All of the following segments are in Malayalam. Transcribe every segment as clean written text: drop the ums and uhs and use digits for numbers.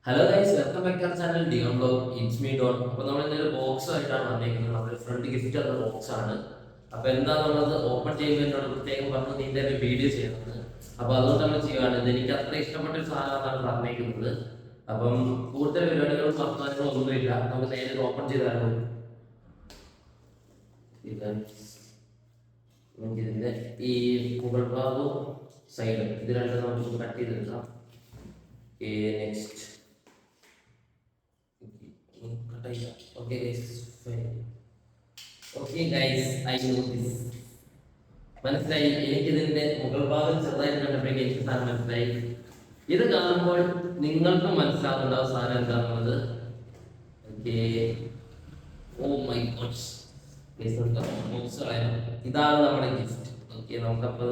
Hello guys, welcome back to channel ഡിയോൺ ബ്ലോഗ്. ഇറ്റ്സ് മീ ഡോൺ. അപ്പോൾ നമ്മൾ ഇന്നൊരു ബോക്സ് ആയിട്ടാണ് വന്നിരിക്കുന്നത്. നമ്മുടെ ഫ്രണ്ട് ഗിഫ്റ്റ് എന്ന ബോക്സ് ആണ്. അപ്പോൾ എന്താണെന്നുള്ളത് ഓപ്പൺ ചെയ്യുമ്പോൾ എന്നോട് പ്രത്യേകം പറഞ്ഞു നിന്റെ ഒരു വീഡിയോ ചെയ്യുന്നത്. അപ്പോൾ അതുകൊണ്ട് നമ്മൾ ചെയ്യുകയാണ്. ഇത് എനിക്ക് അത്ര ഇഷ്ടപ്പെട്ട ഒരു സാധനമാണ് പറഞ്ഞിരിക്കുന്നത്. അപ്പം കൂടുതൽ പരിപാടികളും വർത്തമാനങ്ങളും ഒന്നുമില്ല. നമുക്ക് നേരെ ഓപ്പൺ ചെയ്താലോ. ഇതിന്റെ ഈ മുകൾ ഭാഗവും സൈഡും ഇത് രണ്ടും നമുക്ക് കട്ട് ചെയ്തെടുക്കാം. Next okay guys, fine. Okay guys, I know this. മനസ്സിലായി. എനിക്കിതിന്റെ മുകൾ ഭാഗം ചെറുതായിട്ട് കണ്ടപ്പോഴേക്കും എനിക്ക് സാധനം മനസ്സിലായി. ഇത് കാണുമ്പോൾ നിങ്ങൾക്കും മനസ്സിലാവുന്നുണ്ടാവും സാധനം എന്താണെന്നുള്ളത്. ഓക്കെ, ഓ മൈ ഗോഡ്, ഇതാണ് നമ്മുടെ ഗിഫ്റ്റ്. ഓക്കെ, നമുക്കപ്പോൾ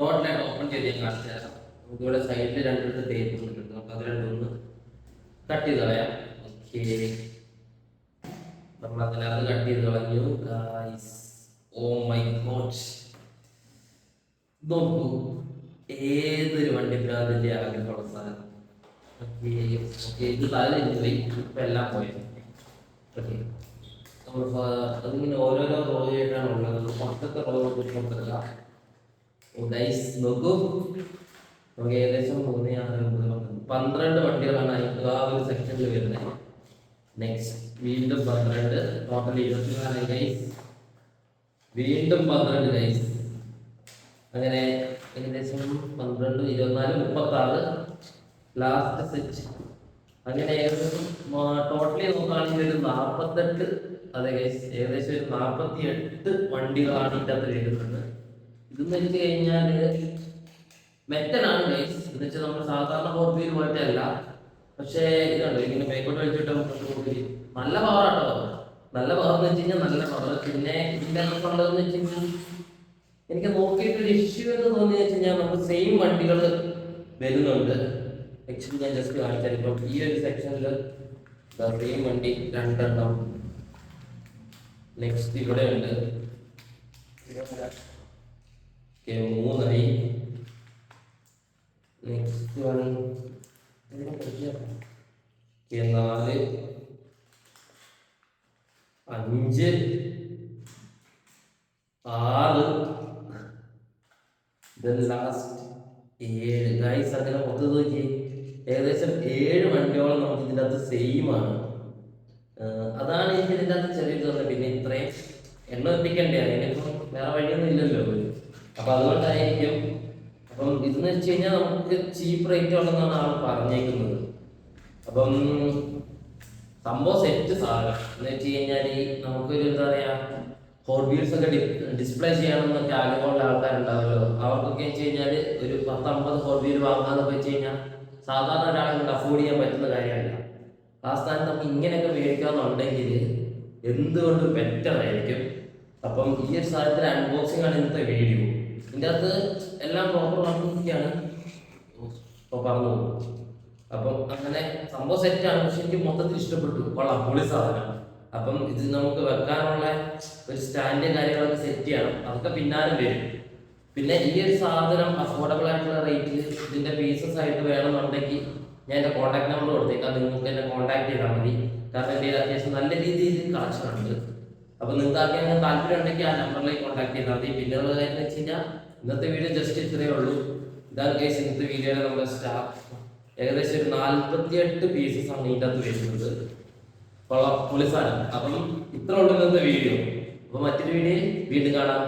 ടോട്ടലായിട്ട് ഓപ്പൺ ചെയ്ത് ഞാൻ കാണിച്ചു തരാം. നമുക്കിവിടെ സൈഡിൽ രണ്ടിടത്ത് ടേപ്പ് ഉണ്ട്. നമുക്ക് അത് രണ്ടൊന്ന് കട്ട് ചെയ്ത് കളയാം. ഓക്കെ, നമ്മൾ അതിനകത്ത് കട്ട് ചെയ്ത് കളഞ്ഞു ഗായ്സ്. ഓ മൈ ഗോഡ്, നോക്കൂ, ഏതൊരു വണ്ടി ഭ്രാന്തിന്റെ ആഗ്രഹമുള്ള സാധനം. ഇത് തലയിപ്പോയി, ഇപ്പം എല്ലാം പോയി. ഓക്കെ, അതിങ്ങനെ ഓരോരോ റോ ആയിട്ടാണ് ഉള്ളത്. പുറത്തൊക്കെ റോ പുറത്തല്ല. ഗൈസ് നോക്കൂ, നമുക്ക് ഏകദേശം 3, 6, 9, 12 വണ്ടികളാണ് ആ ഒരു സെക്ഷനിൽ വരുന്നത്. നെക്സ്റ്റ് വീണ്ടും 12, ടോട്ടൽ 24 ഗൈസ്. വീണ്ടും 12 ഗൈസ്. അങ്ങനെ ഏകദേശം 12, 24, 36 ലാസ്റ്റ് സെറ്റ്. അങ്ങനെ ഏകദേശം ടോട്ടലി നോക്കുകയാണെങ്കിൽ ഒരു 48, അതെ ഗൈസ്, ഏകദേശം ഒരു 48 വണ്ടികളാണ് ഇതിൻ്റെ അകത്ത് വരുന്നത്. ഇതെന്ന് വെച്ച് കഴിഞ്ഞാൽ മെറ്റലാണ് ഗൈസ്. എന്ന് വെച്ചാൽ നമ്മൾ സാധാരണ ഹോർവീൽ പോലത്തെ അല്ല. പക്ഷേ ഇതുണ്ട്, ഇങ്ങനെ ബേക്കോട്ട് വലിച്ചിട്ട് നല്ല പവറാട്ടോ. നല്ല പവർ എന്ന് വെച്ച് കഴിഞ്ഞാൽ നല്ല പവർ. പിന്നെ ഇതിൻ്റെ ഉള്ളതെന്ന് വെച്ച് കഴിഞ്ഞാൽ എനിക്ക് നോക്കിയിട്ടൊരു ഇഷ്യൂ എന്ന് തോന്നിയെന്ന് വെച്ച് കഴിഞ്ഞാൽ നമുക്ക് സെയിം വണ്ടികൾ വരുന്നുണ്ട്. ആക്ച്വലി ഞാൻ ജസ്റ്റ് കാണിച്ചാൽ ഇപ്പം ഈ ഒരു സെക്ഷനിൽ സെയിം വണ്ടി 2 എണ്ണം. നെക്സ്റ്റ് ഇവിടെ ഉണ്ട് 3 നെക്സ്റ്റ് 4, 5, 6, ലാസ്റ്റ് 7 ഗൈസ്. അങ്ങനെ മൊത്തം നോക്കി ഏകദേശം 7 വണ്ടിയോളം നമുക്ക് ഇതിൻ്റെ അകത്ത് സെയിം ആണ്. അതാണ് എനിക്ക് ഇതിൻ്റെ അകത്ത് ചെറിയ തോന്നുന്നത്. പിന്നെ ഇത്രയും എണ്ണ എത്തിക്കണ്ടേ, അതിനിപ്പം വേറെ വഴിയൊന്നും ഇല്ലല്ലോ. അപ്പം അതുകൊണ്ടായിരിക്കും. അപ്പം ഇതെന്ന് വെച്ച് കഴിഞ്ഞാൽ നമുക്ക് ചീപ്പ് റേറ്റ് ഉള്ളതെന്നാണ് ആൾ പറഞ്ഞേക്കുന്നത്. അപ്പം സംഭവം സെറ്റ് സാധനം എന്ന് വെച്ച് കഴിഞ്ഞാൽ നമുക്കൊരു എന്താ പറയുക, ഹോട്ട് വീൽസ് ഒക്കെ ഡിസ്പ്ലേ ചെയ്യണമെന്നൊക്കെ ആഗ്രഹമുള്ള ആൾക്കാരുണ്ടാവുമല്ലോ. അവർക്കൊക്കെ വെച്ച് കഴിഞ്ഞാൽ ഒരു 10-50 ഹോട്ട് വീൽ വാങ്ങാന്നൊക്കെ വെച്ച് കഴിഞ്ഞാൽ സാധാരണ ഒരാളെ കൊണ്ട് അഫോർഡ് ചെയ്യാൻ പറ്റുന്ന കാര്യമല്ല. ആ സ്ഥാനത്ത് നമുക്ക് ഇങ്ങനെയൊക്കെ മേടിക്കാമെന്നുണ്ടെങ്കിൽ എന്തുകൊണ്ടും ബെറ്റർ ആയിരിക്കും. അപ്പം ഈ ഒരു സാധനത്തിന് അൺബോക്സിംഗ് ആണ് ഇന്നത്തെ വീഡിയോ. ഇതിൻ്റെ അകത്ത് എല്ലാം പ്രോപ്പർ വർക്കൊക്കെയാണ് ഇപ്പോൾ പറഞ്ഞു. അപ്പം അങ്ങനെ സംഭവം സെറ്റാണ്. പക്ഷെ എനിക്ക് മൊത്തത്തിൽ ഇഷ്ടപ്പെട്ടു. കൊള്ളാം, പൊളി സാധനം. അപ്പം ഇത് നമുക്ക് വെക്കാനുള്ള ഒരു സ്റ്റാൻഡ് കാര്യങ്ങളൊക്കെ സെറ്റ് ചെയ്യണം. അതൊക്കെ പിന്നാലെ വരും. പിന്നെ ഈ ഒരു സാധനം അഫോർഡബിൾ ആയിട്ടുള്ള റേറ്റിൽ ഇതിൻ്റെ പീസസ് ആയിട്ട് വേണമെന്നുണ്ടെങ്കിൽ ഞാൻ എൻ്റെ കോൺടാക്ട് നമ്പർ കൊടുത്തേക്കാം. നിങ്ങൾക്ക് എന്നെ കോൺടാക്ട് ചെയ്താൽ മതി. കാരണം എൻ്റെ അത്യാവശ്യം നല്ല രീതിയിൽ കളക്ഷൻ ഉണ്ട്. അപ്പം നിങ്ങൾക്ക് ആർക്കെങ്കിലും താല്പര്യം ഉണ്ടെങ്കിൽ ആ നമ്പറിലേക്ക് കോൺടാക്ട് ചെയ്താൽ മതി. പിന്നെ ഉള്ള കാര്യം എന്ന് വെച്ച് കഴിഞ്ഞാൽ ഇന്നത്തെ വീഡിയോ ജസ്റ്റ് ഇത്രയേ ഉള്ളൂ. ഇതാണ് കേസ് ഇന്നത്തെ വീഡിയോയിൽ നമ്മുടെ സ്റ്റാഫ് ഏകദേശം ഒരു 48 പീസസ് ആണ് ഇതിൻ്റെ അകത്ത് വരുന്നത്. പൊളിസാണ്. അപ്പം ഇത്ര ഉള്ളൂ ഇന്നത്തെ വീഡിയോ. അപ്പം മറ്റൊരു വീഡിയോയിൽ വീണ്ടും കാണാം.